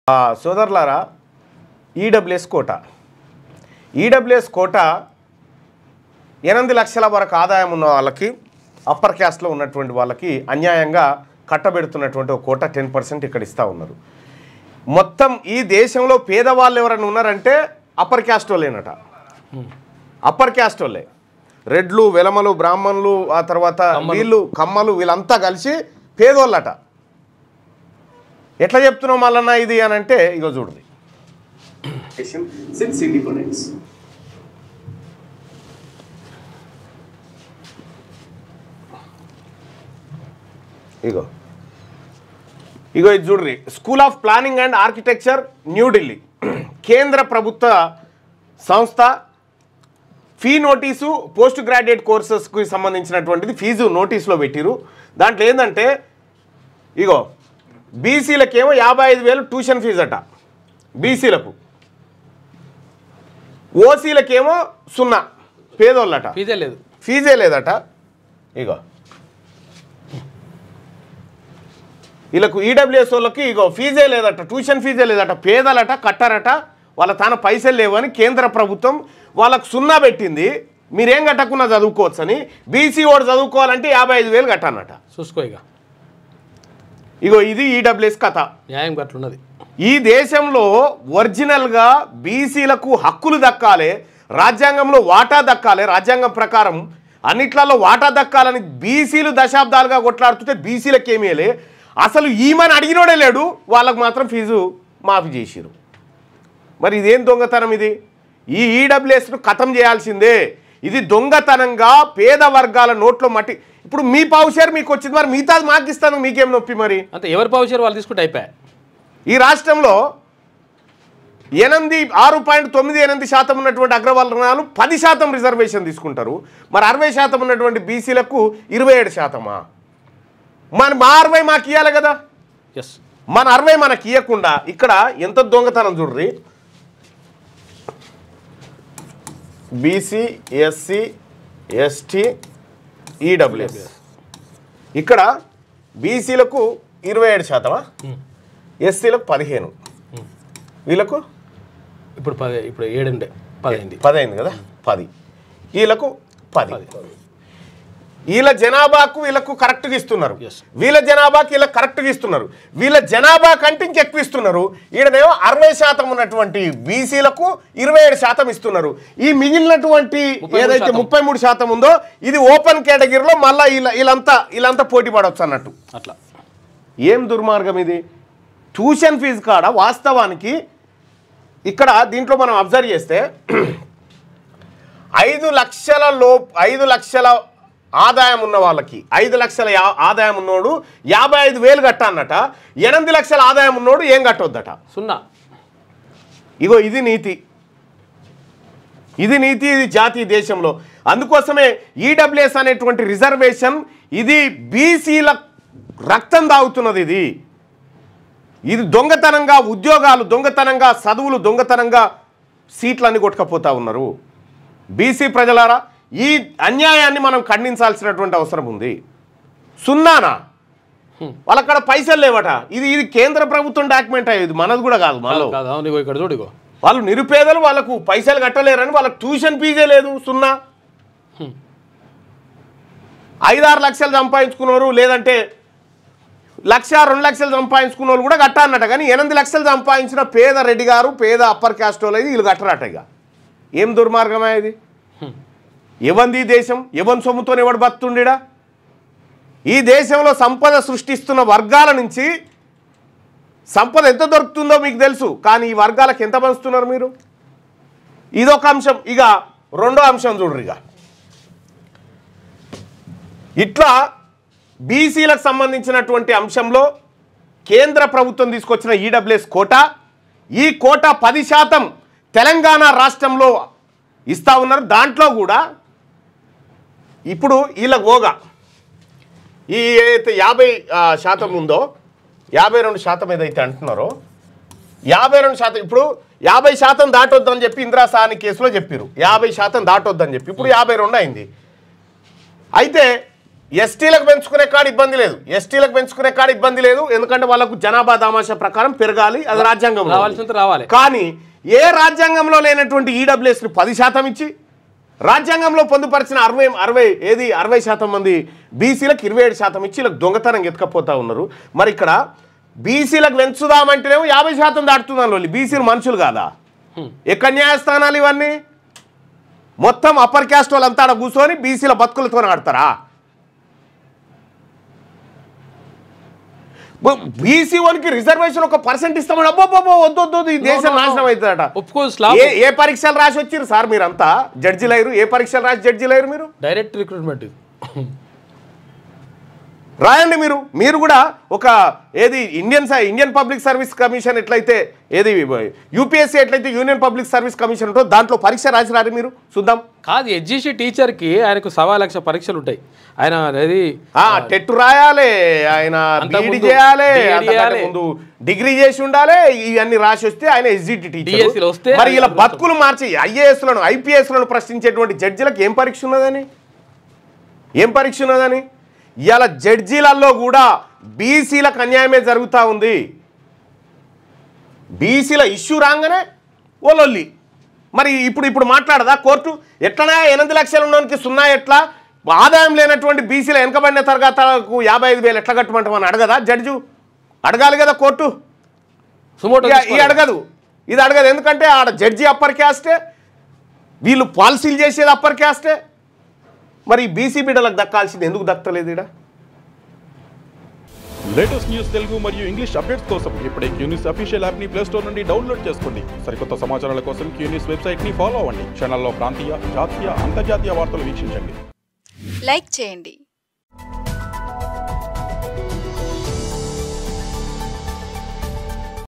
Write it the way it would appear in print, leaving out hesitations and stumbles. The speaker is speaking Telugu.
సోదరులారా, ఈడబ్ల్యూఎస్ కోటా 8 లక్షల వరకు ఆదాయం ఉన్న వాళ్ళకి, అప్పర్ క్యాస్ట్లో ఉన్నటువంటి వాళ్ళకి అన్యాయంగా కట్టబెడుతున్నటువంటి ఒక కోట 10% ఇక్కడ ఇస్తూ ఉన్నారు. మొత్తం ఈ దేశంలో పేదవాళ్ళు ఎవరైనా ఉన్నారంటే అప్పర్ క్యాస్ట్ వాళ్ళేనట. అప్పర్ క్యాస్ట్ వాళ్ళే, రెడ్లు, వెలమలు, బ్రాహ్మణులు, ఆ తర్వాత వీళ్ళు కమ్మలు, వీళ్ళంతా కలిసి పేదోళ్ళట. ఎట్లా చెప్తున్నాం మళ్ళన్న ఇది అని అంటే ఇగో చూడండి. ఇగో ఇది చూడ్రి. School of planning and architecture, New Delhi, కేంద్ర ప్రభుత్వ సంస్థ. ఫీ నోటీసు పోస్ట్ గ్రాడ్యుయేట్ కోర్సెస్కి సంబంధించినటువంటిది ఫీజు నోటీసులో పెట్టిరు. దాంట్లో ఏంటంటే ఇగో బీసీలకేమో 55,000 ట్యూషన్ ఫీజు అట బీసీలకు, ఓసీలకేమో 0 పేదోళ్ళట, ఫీజే లేదట. ఇగో వీళ్ళకు ఈడబ్ల్యూఎస్ వాళ్ళకి ఇగో ఫీజే లేదట, ట్యూషన్ ఫీజే లేదట, పేదలట, కట్టారట, వాళ్ళ తాను పైసలు లేవని కేంద్ర ప్రభుత్వం వాళ్ళకు 0 పెట్టింది. మీరేం కట్టకున్నా చదువుకోవచ్చని. బీసీ ఓడు చదువుకోవాలంటే 55,000 కట్టానట. చూసుకో ఇగో ఇది ఈడబ్ల్యూఎస్ కథ. న్యాయం గట్లున్నది. ఈ దేశంలో ఒరిజినల్గా బీసీలకు హక్కులు దక్కాలి, రాజ్యాంగంలో వాటా దక్కాలి, రాజ్యాంగం ప్రకారం అన్నిట్లలో వాటా దక్కాలని బీసీలు దశాబ్దాలుగా కొట్లాడుతుంటే బీసీలకు ఏమీలే. అసలు ఈమెను అడిగినోడే లేడు, వాళ్ళకు మాత్రం ఫీజు మాఫీ చేసిరు. మరి ఇదేం దొంగతనం ఇది? ఈ ఈడబ్ల్యూఎస్ను ఖతం చేయాల్సిందే. ఇది దొంగతనంగా పేద వర్గాల నోట్లో మట్టి. ఇప్పుడు మీ పావుషేర్ మీకు వచ్చింది, మరి మిగతాది మాకు ఇస్తాను, మీకేం నొప్పి? మరి అంతే, ఎవరి పావుషేర్ వాళ్ళు తీసుకుంటే అయిపోయా. ఈ రాష్ట్రంలో 6.98% ఉన్నటువంటి అగ్రవర్ణాలు 10% రిజర్వేషన్ తీసుకుంటారు. మరి 60% ఉన్నటువంటి బీసీలకు 27%. మా 60 మాకు ఇవ్వాలి కదా. మన 60 మనకి ఇవ్వకుండా ఇక్కడ ఎంత దొంగతనం చూడ్రి. బీసీ, ఎస్సీ, ఎస్టీ, ఈడబ్ల్యూఎస్ ఇక్కడ బీసీలకు 27%, ఎస్సీలకు 15, వీళ్ళకు ఇప్పుడు 7 10 కదా, 10, వీళ్ళకు 10. వీళ్ళ జనాభాకు వీళ్ళకు కరెక్ట్గా ఇస్తున్నారు, వీళ్ళ జనాభాకి వీళ్ళకి కరెక్ట్గా ఇస్తున్నారు. వీళ్ళ జనాభా కంటే ఇంకెక్కువ ఇస్తున్నారు. ఈడనేమో 60% ఉన్నటువంటి బీసీలకు 27% ఇస్తున్నారు. ఈ మిగిలినటువంటి ఏదైతే 33% ఉందో ఇది ఓపెన్ కేటగిరీలో మళ్ళీ వీళ్ళంతా పోటీ పడవచ్చు అన్నట్టు. అట్లా ఏం దుర్మార్గం ఇది? ట్యూషన్ ఫీజు కాడ వాస్తవానికి ఇక్కడ దీంట్లో మనం అబ్జర్వ్ చేస్తే 5 లక్షల ఆదాయం ఉన్న వాళ్ళకి, 5 లక్షల ఆదాయం ఉన్నోడు 55,000 కట్టన్నట. 8 లక్షల ఆదాయం ఉన్నోడు ఏం కట్టొద్దట, 0. ఇగో ఇది నీతి, ఇది జాతీయ దేశంలో. అందుకోసమే ఈడబ్ల్యూఎస్ అనేటువంటి రిజర్వేషన్ ఇది బీసీల రక్తం దాగుతున్నది. ఇది దొంగతనంగా ఉద్యోగాలు, దొంగతనంగా చదువులు, దొంగతనంగా సీట్లన్నీ కొట్టుకపోతా ఉన్నారు. బీసీ ప్రజలారా, ఈ అన్యాయాన్ని మనం ఖండించాల్సినటువంటి అవసరం ఉంది. 0 వాళ్ళక్కడ పైసలు లేవట. ఇది కేంద్ర ప్రభుత్వం డాక్యుమెంట్ అయ్యేది, మనది కూడా కాదు. ఇక్కడ చూడు, వాళ్ళు నిరుపేదలు, వాళ్ళకు పైసలు కట్టలేరని వాళ్ళకు ట్యూషన్ ఫీజే లేదు, 0. 5-6 లక్షలు సంపాదించుకున్నారు, లేదంటే 1-2 లక్షలు సంపాదించుకున్న వాళ్ళు కూడా కట్టాలన్నట. కానీ 8 లక్షలు సంపాదించిన పేద రెడ్డి గారు, పేద అప్పర్ క్యాస్ట్ వాళ్ళు వీళ్ళు కట్టరట. ఇక ఏం దుర్మార్గమే ఇది? ఎవంది దేశం? ఎవరి సొమ్ముతో ఎవడు బతుండిడా? ఈ దేశంలో సంపద సృష్టిస్తున్న వర్గాల నుంచి సంపద ఎంత దొరుకుతుందో మీకు తెలుసు, కానీ ఈ వర్గాలకు ఎంత పంచుతున్నారు మీరు? ఇదొక అంశం. ఇక రెండో అంశం చూడ్రి. ఇట్లా బీసీలకు సంబంధించినటువంటి అంశంలో కేంద్ర ప్రభుత్వం తీసుకొచ్చిన ఈడబ్ల్యూఎస్ కోటా, ఈ కోటా 10% తెలంగాణ రాష్ట్రంలో ఇస్తూ ఉన్నారు. దాంట్లో కూడా ఇప్పుడు వీళ్ళకి పోగా ఈ ఏదైతే 50% ఉందో, 52% ఏదైతే అంటున్నారో 52%, ఇప్పుడు 50% దాటొద్దని చెప్పి ఇందిరా సాని కేసులో చెప్పారు. 50% దాటొద్దని చెప్పి ఇప్పుడు 52 అయింది. అయితే ఎస్టీలకు పెంచుకునే కాడ ఇబ్బంది లేదు ఎందుకంటే వాళ్ళకు జనాభా దామాషా ప్రకారం పెరగాలి, అది రాజ్యాంగం రావాలి. కానీ ఏ రాజ్యాంగంలో లేనటువంటి ఈడబ్ల్యూఎస్ని 10% ఇచ్చి రాజ్యాంగంలో పొందుపరిచిన 60% మంది బీసీలకు 27% ఇచ్చి ఇలా దొంగతనం ఎత్తుకపోతా ఉన్నారు. మరి ఇక్కడ బీసీలకు పెంచుదామంటేనేమో 50% దాటుతున్నాను వాళ్ళు. బీసీలు మనుషులు కాదా? ఎక్కడ న్యాయస్థానాలు ఇవన్నీ? మొత్తం అప్పర్ క్యాస్ట్ వాళ్ళంతా కూర్చొని బీసీల బతుకులతో ఆడతారా? బీసీ వన్కి రిజర్వేషన్ 1% ఇస్తామని అబ్బో వద్దు, ఈ దేశం నాశనం అవుతుందట. ఏ పరీక్షలు రాసి వచ్చిరు సార్ మీరంతా? జడ్జిలు అయ్యారు. ఏ పరీక్షలు రాసి జడ్జిలు అయ్యారు మీరు? డైరెక్ట్ రిక్రూట్మెంట్ రాయండి మీరు కూడా ఒక ఇండియన్ పబ్లిక్ సర్వీస్ కమిషన్ ఎట్లయితే యూపీఎస్సీ ఎట్లయితే యూనియన్ పబ్లిక్ సర్వీస్ కమిషన్ ఉంటుందో దాంట్లో పరీక్ష రాసి రారు మీరు చూద్దాం. కాదు, ఎడ్జిసి టీచర్కి ఆయనకు 1,00,000 పరీక్షలు ఉంటాయి. ఆయన టెట్ రాయాలి, ఆయన బీఈడీ చేయాలి, ముందు డిగ్రీ చేసి ఉండాలి. ఇవన్నీ రాసి వస్తే ఆయన ఎస్జిటి టీచర్ వస్తే మరి ఇలా బతుకులు మార్చి ఐఏఎస్లను ఐపీఎస్లను ప్రశ్నించేటువంటి జడ్జిలకు ఏం పరీక్ష ఉన్నదని ఇవాళ జడ్జీలలో కూడా బీసీలకు అన్యాయమే జరుగుతూ ఉంది. బీసీల ఇష్యూ రాగానే ఓలొల్లి. మరి ఇప్పుడు మాట్లాడదా కోర్టు? ఎట్లనా 8 లక్షలు ఉన్నోనికి 0 ఎట్లా, ఆదాయం లేనటువంటి బీసీల వెనకబడిన తరగతులకు 55,000 ఎట్లా కట్టమంటామని అడగదా జడ్జు? అడగాలి కదా కోర్టు. ఇది అడగదు. ఎందుకంటే ఆడ జడ్జి అప్పర్ క్యాస్టే, వీళ్ళు పాలసీలు చేసేది అప్పర్ క్యాస్టే. మరి బీసీ బిడ్డలకు దక్కాల్సింది ఎందుకు దక్కలేదు? ఇక్కడ లేటెస్ట్ న్యూస్ తెలుగు మరియు ఇంగ్లీష్ అప్డేట్స్ కోసం ఇప్పుడే క్యూన్యూస్ అఫీషియల్ యాప్ ని ప్లే స్టోర్ నుండి డౌన్లోడ్ చేసుకోండి. సరికొత్త సమాచారాల కోసం క్యూన్యూస్ వెబ్సైట్ ని ఫాలో అవ్వండి. ఛానల్లో ప్రాంతీయ, జాతీయ, అంతర్జాతీయ వార్తలు వీక్షించండి. లైక్ చేయండి.